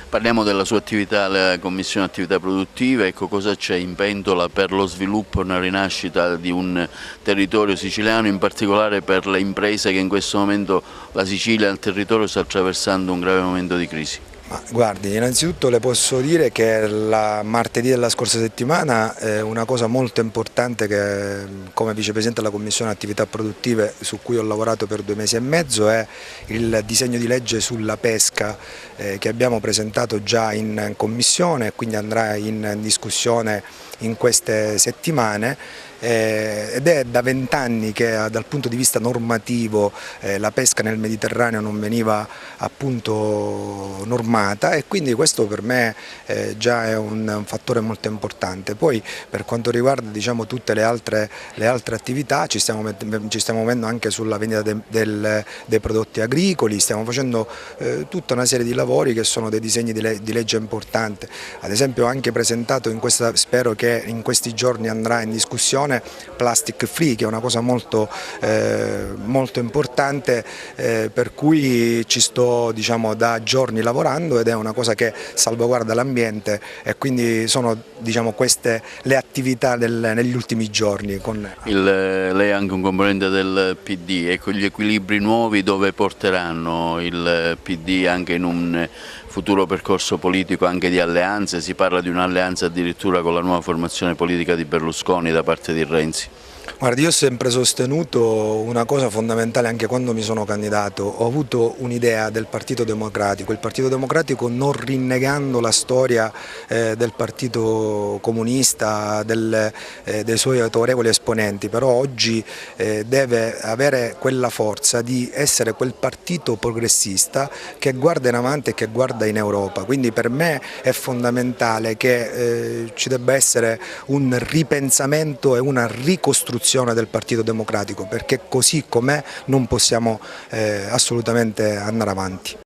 Parliamo della sua attività, la Commissione Attività Produttive, ecco, cosa c'è in pentola per lo sviluppo e una rinascita di un territorio siciliano, in particolare per le imprese che in questo momento la Sicilia, il territorio, sta attraversando un grave momento di crisi? Ma guardi, innanzitutto le posso dire che martedì della scorsa settimana una cosa molto importante che come vicepresidente della Commissione Attività Produttive, su cui ho lavorato per 2 mesi e mezzo, è il disegno di legge sulla pesca che abbiamo presentato già in Commissione e quindi andrà in discussione in queste settimane. Ed è da 20 anni che dal punto di vista normativo la pesca nel Mediterraneo non veniva appunto normata, e quindi questo per me già è un fattore molto importante. Poi per quanto riguarda, diciamo, tutte le altre attività ci stiamo muovendo anche sulla vendita dei prodotti agricoli, stiamo facendo tutta una serie di lavori che sono dei disegni di legge importanti. Ad esempio ho anche presentato spero che in questi giorni andrà in discussione plastic free, che è una cosa molto importante, per cui ci sto, diciamo, da giorni lavorando, ed è una cosa che salvaguarda l'ambiente, e quindi sono, diciamo, queste le attività negli ultimi giorni. Lei è anche un componente del PD, ecco, gli equilibri nuovi dove porteranno il PD anche in un futuro percorso politico, anche di alleanze? Si parla di un'alleanza addirittura con la nuova formazione politica di Berlusconi da parte di Renzi. Guardi, io ho sempre sostenuto una cosa fondamentale anche quando mi sono candidato. Ho avuto un'idea del Partito Democratico, il Partito Democratico non rinnegando la storia del Partito Comunista, dei suoi autorevoli esponenti, però oggi deve avere quella forza di essere quel partito progressista che guarda in avanti e che guarda in Europa. Quindi per me è fondamentale che ci debba essere un ripensamento e una ricostruzione del Partito Democratico, perché così com'è non possiamo assolutamente andare avanti.